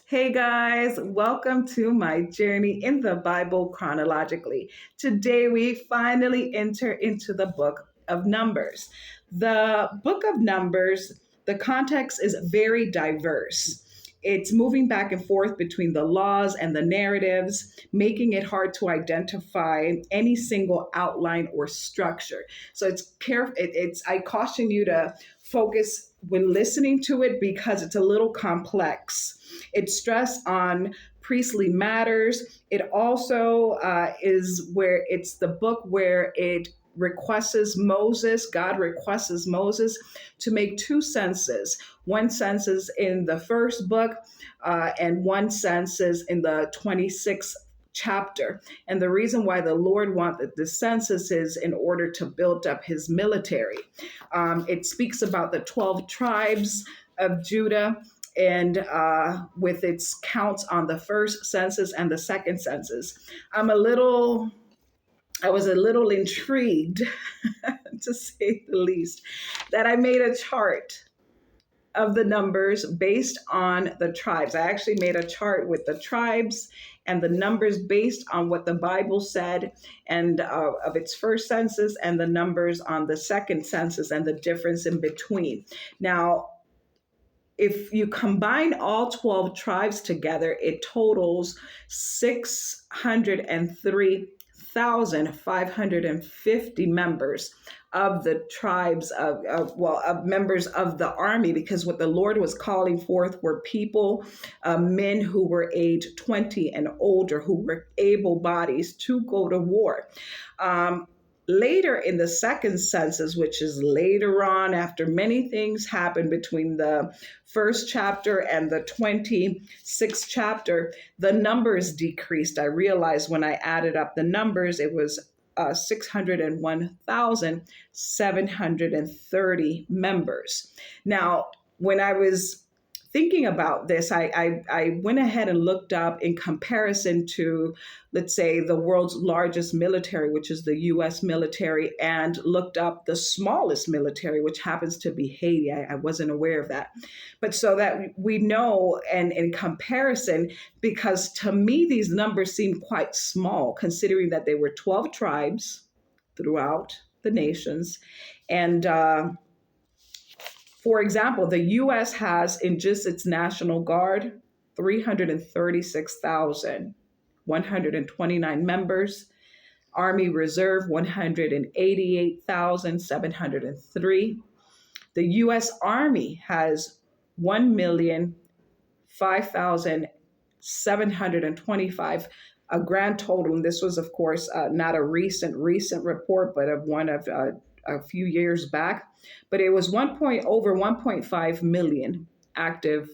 Hey guys, welcome to my journey in the Bible chronologically. Today we finally enter into the book of Numbers. The book of Numbers, the context is very diverse. It's moving back and forth between the laws and the narratives, making it hard to identify any single outline or structure. So it's careful. I caution you to focus when listening to it because it's a little complex. It's stressed on priestly matters. It also is where it's the book where it God requests Moses to make two census. One census in the first book, and one census in the 26th chapter. And the reason why the Lord wanted the census is in order to build up his military. It speaks about the 12 tribes of Judah and with its counts on the first census and the second census. I was a little intrigued, to say the least, that I made a chart of the numbers based on the tribes. I actually made a chart with the tribes and the numbers based on what the Bible said and of its first census and the numbers on the second census and the difference in between. Now, if you combine all 12 tribes together, it totals 603,550 members of the tribes of members of the army, because what the Lord was calling forth were people, men who were age 20 and older, who were able bodies to go to war. Later in the second census, which is later on after many things happened between the first chapter and the 26th chapter, the numbers decreased. I realized when I added up the numbers, it was 601,730 members. Now, when I was thinking about this, I went ahead and looked up in comparison to, let's say, the world's largest military, which is the US military, and looked up the smallest military, which happens to be Haiti. I wasn't aware of that. But so that we know, and in comparison, because to me, these numbers seem quite small, considering that they were 12 tribes throughout the nations. And for example, the US has in just its National Guard 336,129 members, Army Reserve 188,703. The US Army has 1,005,725, a grand total. And this was, of course, not a recent report, but of one of a few years back, but it was over 1.5 million active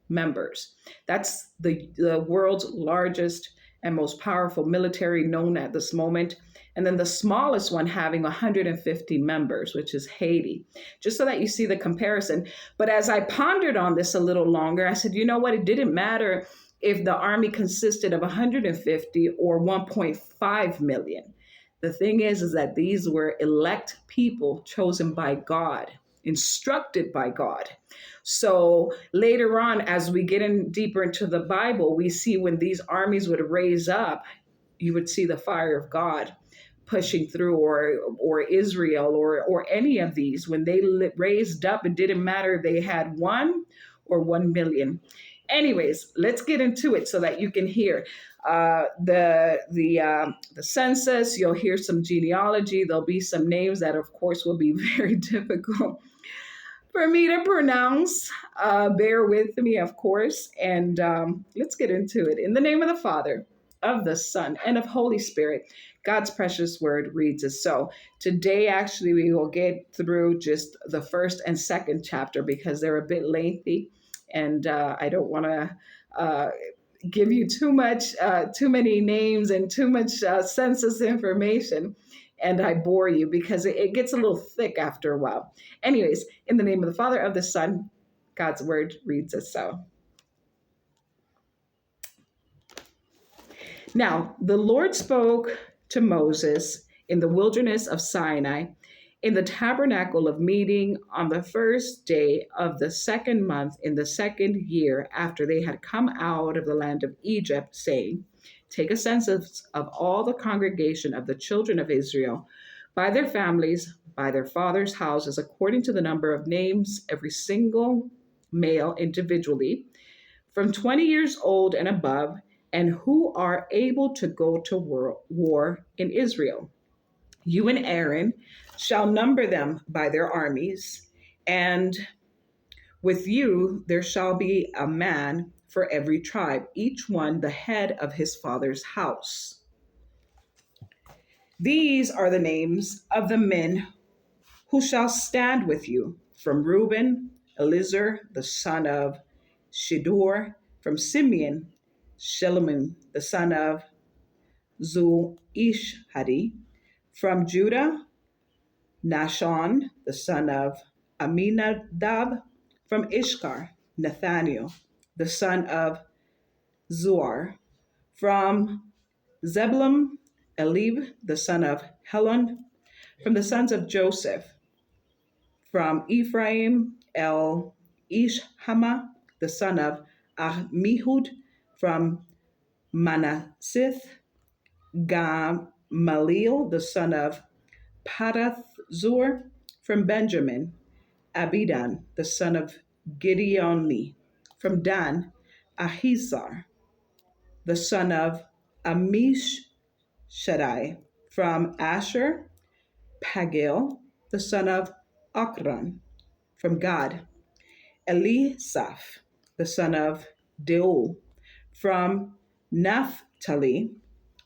members. That's the world's largest and most powerful military known at this moment. And then the smallest one having 150 members, which is Haiti, just so that you see the comparison. But as I pondered on this a little longer, I said, you know what? It didn't matter if the army consisted of 150 or 1.5 million. The thing is that these were elect people chosen by God, instructed by God. So later on, as we get in deeper into the Bible, we see when these armies would raise up, you would see the fire of God pushing through, or Israel, or any of these. When they raised up, it didn't matter if they had 1 or 1 million. Anyways, let's get into it so that you can hear the census. You'll hear some genealogy. There'll be some names that, of course, will be very difficult for me to pronounce. Bear with me, of course, and let's get into it. In the name of the Father, of the Son, and of Holy Spirit, God's precious word reads as so. Today, actually, we will get through just the first and second chapter because they're a bit lengthy, and I don't want to give you too many names and too much census information, and I bore you because it gets a little thick after a while. Anyways, in the name of the Father, of the Son, God's word reads as so. Now, the Lord spoke to Moses in the wilderness of Sinai in the tabernacle of meeting on the first day of the second month in the second year after they had come out of the land of Egypt, saying, take a census of all the congregation of the children of Israel by their families, by their fathers' houses, according to the number of names, every single male individually, from 20 years old and above, and who are able to go to war in Israel. You and Aaron shall number them by their armies, and with you there shall be a man for every tribe, each one the head of his father's house. These are the names of the men who shall stand with you. From Reuben, Elizur, the son of Shedeur. From Simeon, Shelumin, the son of Zuishhadi. From Judah, Nashon, the son of Aminadab. From Ishkar, Nathaniel, the son of Zuar. From Zebulun, Eliab, the son of Helon. From the sons of Joseph, from Ephraim, El Ishama, the son of Ahmihud. From Manasseh, Gamaliel, the son of Padathzur. From Benjamin, Abidan, the son of Gideoni. From Dan, Ahizar, the son of Amishadai. From Asher, Pagil, the son of Okran. From Gad, Elisaph, the son of Deuel. From Naphtali,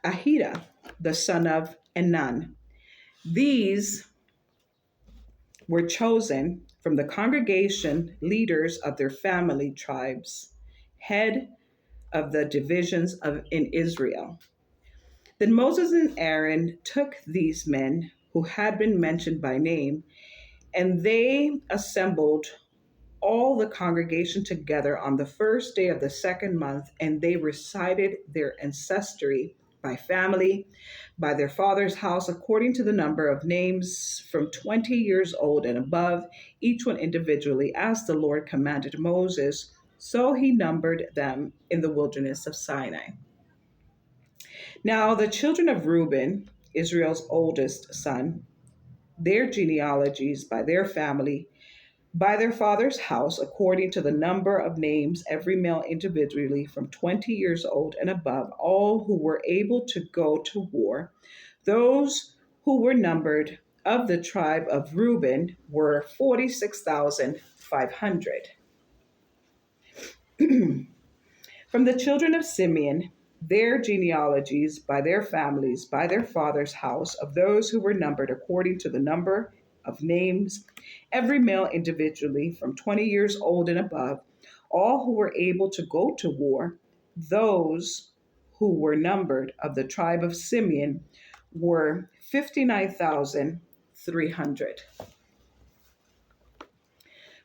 Ahida, the son of Enan. These were chosen from the congregation leaders of their family tribes, head of the divisions in Israel. Then Moses and Aaron took these men who had been mentioned by name, and they assembled all the congregation together on the first day of the second month, and they recited their ancestry by family, by their father's house, according to the number of names, from 20 years old and above, each one individually, as the Lord commanded Moses. So he numbered them in the wilderness of Sinai. Now, the children of Reuben, Israel's oldest son, their genealogies by their family, by their father's house, according to the number of names, every male individually from 20 years old and above, all who were able to go to war. Those who were numbered of the tribe of Reuben were 46,500. From the children of Simeon, their genealogies by their families, by their father's house, of those who were numbered according to the number of names, every male individually from 20 years old and above, all who were able to go to war, those who were numbered of the tribe of Simeon were 59,300.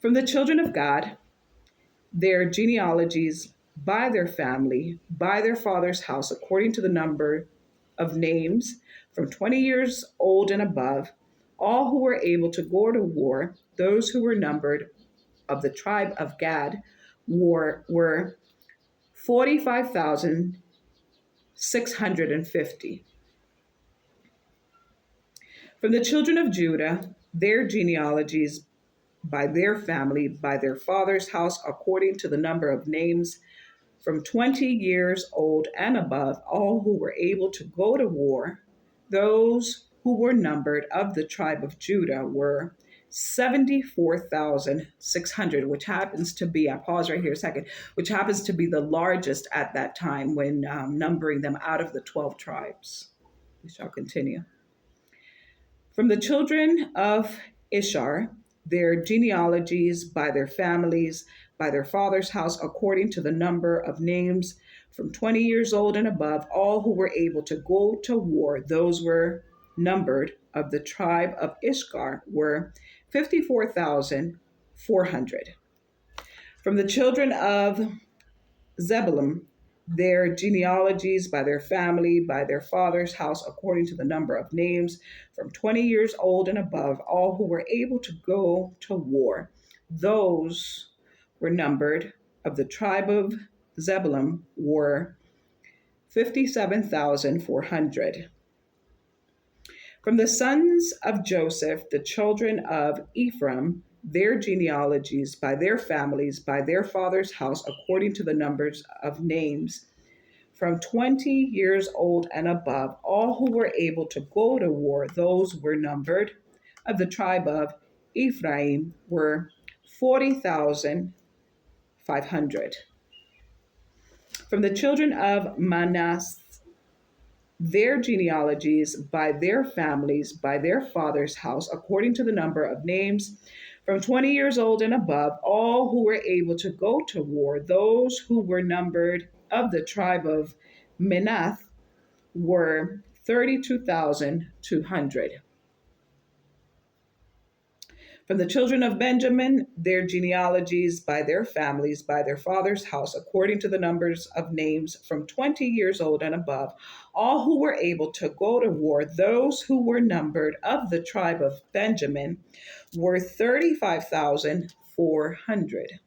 From the children of Gad, their genealogies by their family, by their father's house, according to the number of names, from 20 years old and above, all who were able to go to war, those who were numbered of the tribe of Gad, were 45,650. From the children of Judah, their genealogies by their family, by their father's house, according to the number of names, from 20 years old and above, all who were able to go to war, those who were numbered of the tribe of Judah were 74,600, which happens to be, I pause right here a second, which happens to be the largest at that time when numbering them out of the 12 tribes. We shall continue. From the children of Ishar, their genealogies by their families, by their father's house, according to the number of names, from 20 years old and above, all who were able to go to war, those were numbered of the tribe of Ishkar were 54,400. From the children of Zebulun, their genealogies by their family, by their father's house, according to the number of names, from 20 years old and above, all who were able to go to war. Those were numbered of the tribe of Zebulun were 57,400. From the sons of Joseph, the children of Ephraim, their genealogies by their families, by their father's house, according to the numbers of names, from 20 years old and above, all who were able to go to war, those were numbered of the tribe of Ephraim were 40,500. From the children of Manasseh, their genealogies by their families, by their father's house, according to the number of names, from 20 years old and above, all who were able to go to war, those who were numbered of the tribe of Manasseh were 32,200. From the children of Benjamin, their genealogies by their families, by their father's house, according to the numbers of names from 20 years old and above, all who were able to go to war, those who were numbered of the tribe of Benjamin, were 35,400.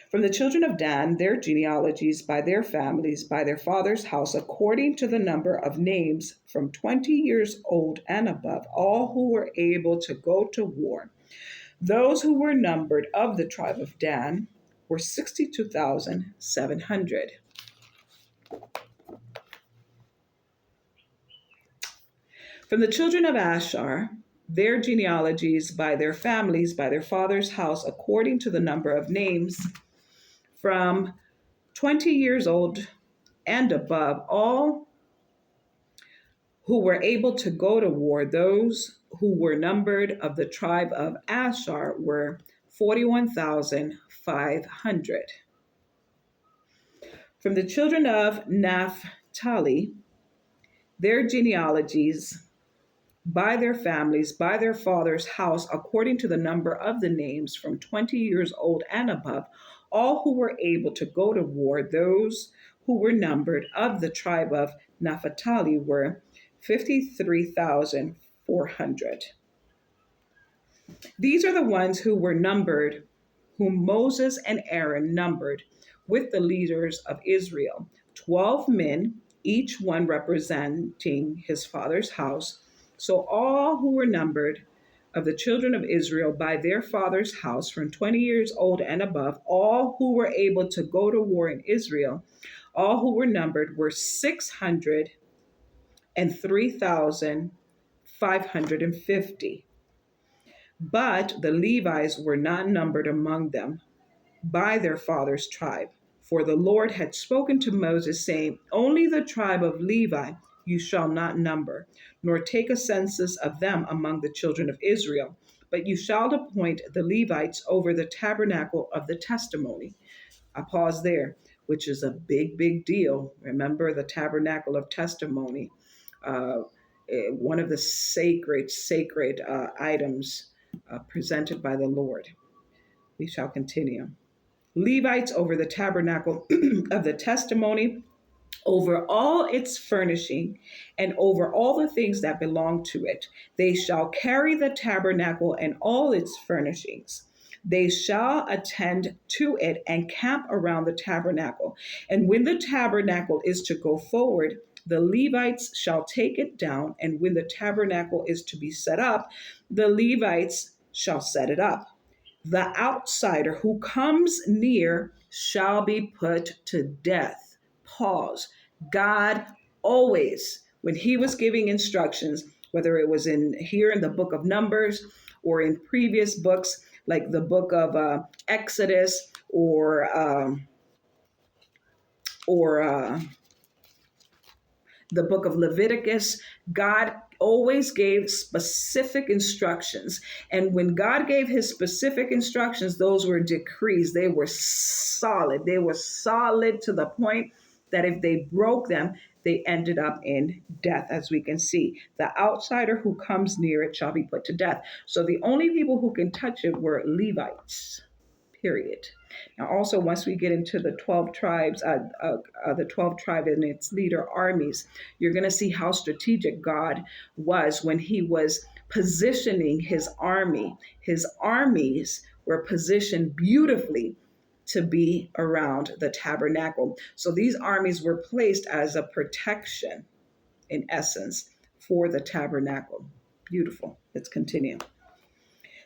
From the children of Dan, their genealogies by their families, by their father's house, according to the number of names from 20 years old and above, all who were able to go to war. Those who were numbered of the tribe of Dan were 62,700. From the children of Asher, their genealogies by their families, by their father's house, according to the number of names, from 20 years old and above, all who were able to go to war, those who were numbered of the tribe of Asher were 41,500. From the children of Naphtali, their genealogies by their families, by their father's house, according to the number of the names from 20 years old and above, all who were able to go to war, those who were numbered of the tribe of Naphtali were 53,400. These are the ones who were numbered, whom Moses and Aaron numbered with the leaders of Israel, 12 men, each one representing his father's house. So all who were numbered of the children of Israel by their father's house from 20 years old and above, all who were able to go to war in Israel, all who were numbered were 603,550. But the Levites were not numbered among them by their father's tribe. For the Lord had spoken to Moses, saying, only the tribe of Levi you shall not number, nor take a census of them among the children of Israel, but you shall appoint the Levites over the tabernacle of the testimony. I pause there, which is a big, big deal. Remember the tabernacle of testimony, uh, one of the sacred items presented by the Lord. We shall continue. Levites over the tabernacle of the testimony, over all its furnishing, and over all the things that belong to it. They shall carry the tabernacle and all its furnishings. They shall attend to it and camp around the tabernacle. And when the tabernacle is to go forward, the Levites shall take it down. And when the tabernacle is to be set up, the Levites shall set it up. The outsider who comes near shall be put to death. Pause. God always, when he was giving instructions, whether it was in here in the book of Numbers or in previous books like the book of Exodus or the book of Leviticus, God always gave specific instructions. And when God gave his specific instructions, those were decrees. They were solid. They were solid to the point that if they broke them, they ended up in death, as we can see. The outsider who comes near it shall be put to death. So the only people who can touch it were Levites, period. Now, also, once we get into the 12 tribes, the 12 tribe and its leader armies, you're going to see how strategic God was when he was positioning his army. His armies were positioned beautifully to be around the tabernacle. So these armies were placed as a protection, in essence, for the tabernacle. Beautiful. Let's continue.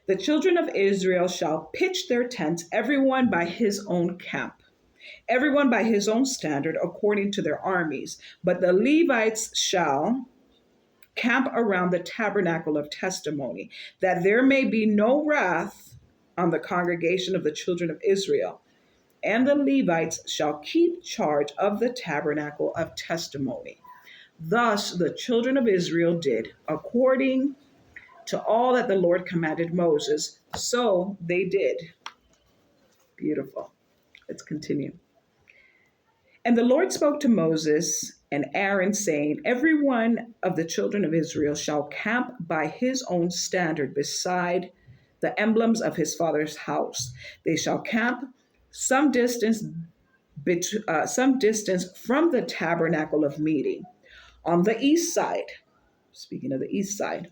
The children of Israel shall pitch their tents, everyone by his own camp, everyone by his own standard, according to their armies. But the Levites shall camp around the tabernacle of testimony, that there may be no wrath on the congregation of the children of Israel. And the Levites shall keep charge of the tabernacle of testimony. Thus the children of Israel did according to all that the Lord commanded Moses. So they did. Beautiful. Let's continue. And the Lord spoke to Moses and Aaron, saying, every one of the children of Israel shall camp by his own standard beside the emblems of his father's house. They shall camp some distance, some distance from the tabernacle of meeting on the east side. Speaking of the east side,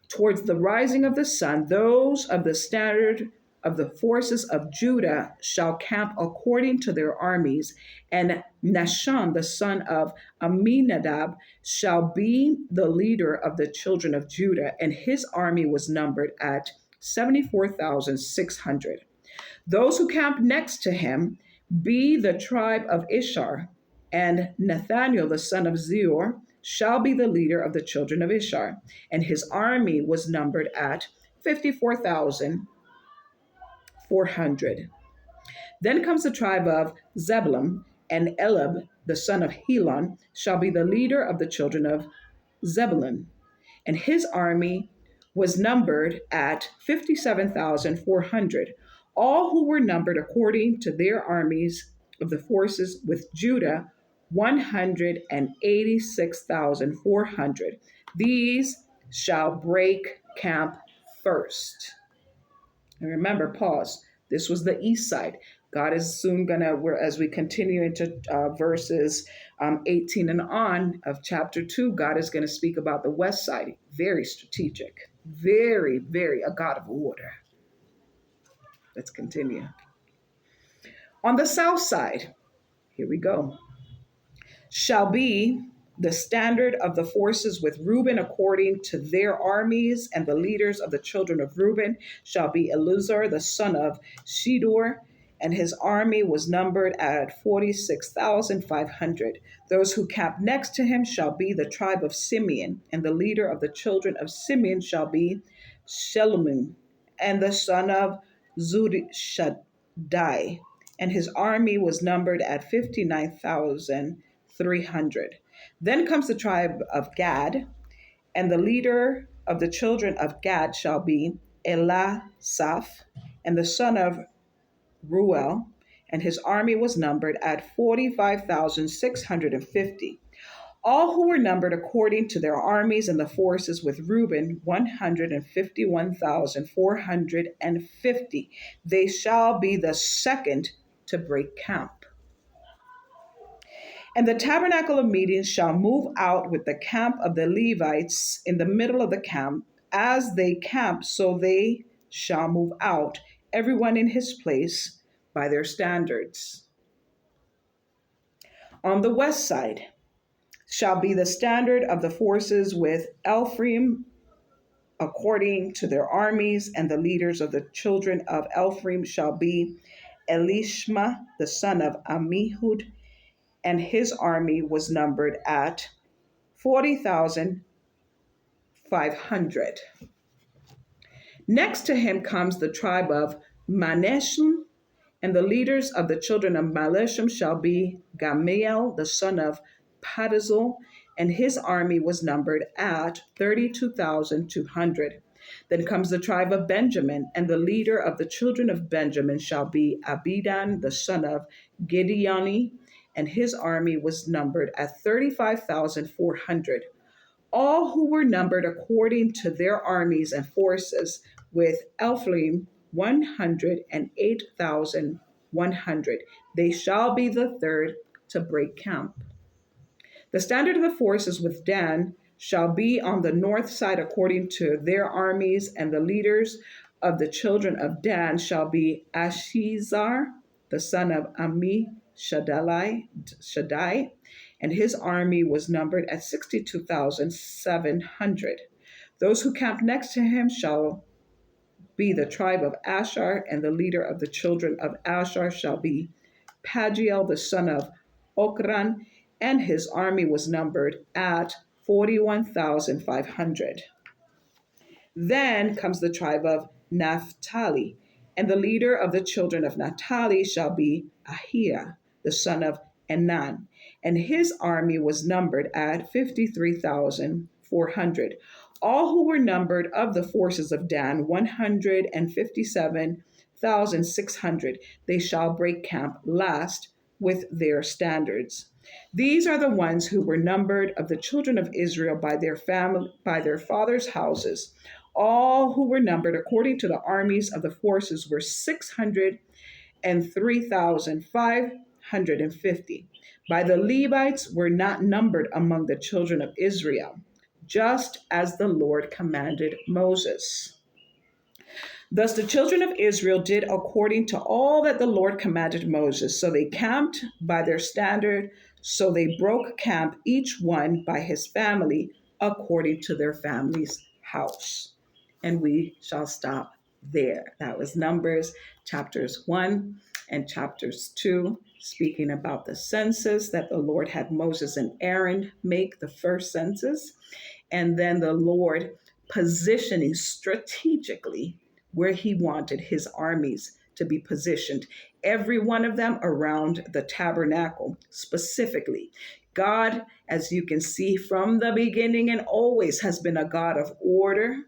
towards the rising of the sun, those of the standard of the forces of Judah shall camp according to their armies, and Nashon, the son of Aminadab, shall be the leader of the children of Judah, and his army was numbered at 74,600. Those who camp next to him be the tribe of Ishar, and Nathaniel, the son of Zior, shall be the leader of the children of Ishar, and his army was numbered at 54,400. Then comes the tribe of Zebulun, and Elab, the son of Helon, shall be the leader of the children of Zebulun, and his army was numbered at 57,400. All who were numbered according to their armies of the forces with Judah, 186,400. These shall break camp first. And remember, pause. This was the east side. God is soon going to, as we continue into verses 18 and on of chapter 2, God is going to speak about the west side. Very strategic. Very, very a God of order. Let's continue. On the south side, here we go, shall be the standard of the forces with Reuben according to their armies, and the leaders of the children of Reuben shall be Eluzar, the son of Shedor, and his army was numbered at 46,500. Those who camp next to him shall be the tribe of Simeon, and the leader of the children of Simeon shall be Shelumin, and the son of Zurishaddai, and his army was numbered at 59,300. Then comes the tribe of Gad, and the leader of the children of Gad shall be Elasaph, and the son of Ruel, and his army was numbered at 45,650. All who were numbered according to their armies and the forces with Reuben, 151,450. They shall be the second to break camp. And the tabernacle of meeting shall move out with the camp of the Levites in the middle of the camp. As they camp, so they shall move out, everyone in his place by their standards. On the west side shall be the standard of the forces with Ephraim according to their armies, and the leaders of the children of Ephraim shall be Elishma, the son of Ammihud, and his army was numbered at 40,500. Next to him comes the tribe of Manasseh, and the leaders of the children of Manasseh shall be Gamaliel, the son of Pedahzur, and his army was numbered at 32,200. Then comes the tribe of Benjamin, and the leader of the children of Benjamin shall be Abidan, the son of Gideoni, and his army was numbered at 35,400. All who were numbered according to their armies and forces with Ephraim 108,100. They shall be the third to break camp. The standard of the forces with Dan shall be on the north side according to their armies, and the leaders of the children of Dan shall be Ashizar, the son of Shaddai, and his army was numbered at 62,700. Those who camp next to him shall be the tribe of Asher, and the leader of the children of Asher shall be Pagiel, the son of Okran, and his army was numbered at 41,500. Then comes the tribe of Naphtali, and the leader of the children of Naphtali shall be Ahia, the son of Enan, and his army was numbered at 53,400. All who were numbered of the forces of Dan, 157,600. They shall break camp last with their standards. These are the ones who were numbered of the children of Israel by their family, by their fathers' houses. All who were numbered according to the armies of the forces were 603,550. By the Levites were not numbered among the children of Israel, just as the Lord commanded Moses. Thus the children of Israel did according to all that the Lord commanded Moses. So they camped by their standard. So they broke camp, each one by his family, according to their family's house. And we shall stop there. That was Numbers chapters 1 and chapters 2, speaking about the census that the Lord had Moses and Aaron make, the first census. And then the Lord positioning strategically where he wanted his armies to be positioned, every one of them around the tabernacle specifically. God, as you can see from the beginning and always, has been a God of order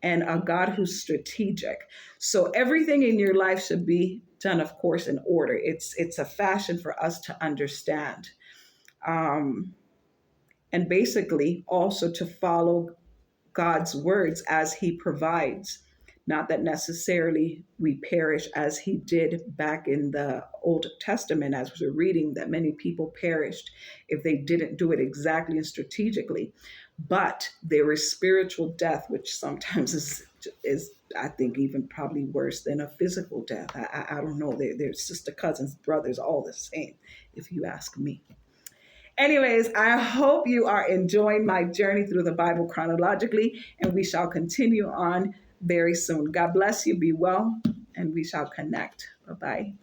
and a God who's strategic. So everything in your life should be done, of course, in order. It's a fashion for us to understand. And basically also to follow God's words as he provides. Not that necessarily we perish as he did back in the Old Testament, as we're reading, that many people perished if they didn't do it exactly and strategically. But there is spiritual death, which sometimes is I think, even probably worse than a physical death. I don't know. They're sister, cousins, brothers, all the same, if you ask me. Anyways, I hope you are enjoying my journey through the Bible chronologically, and we shall continue on very soon. God bless you, be well, and we shall connect. Bye-bye.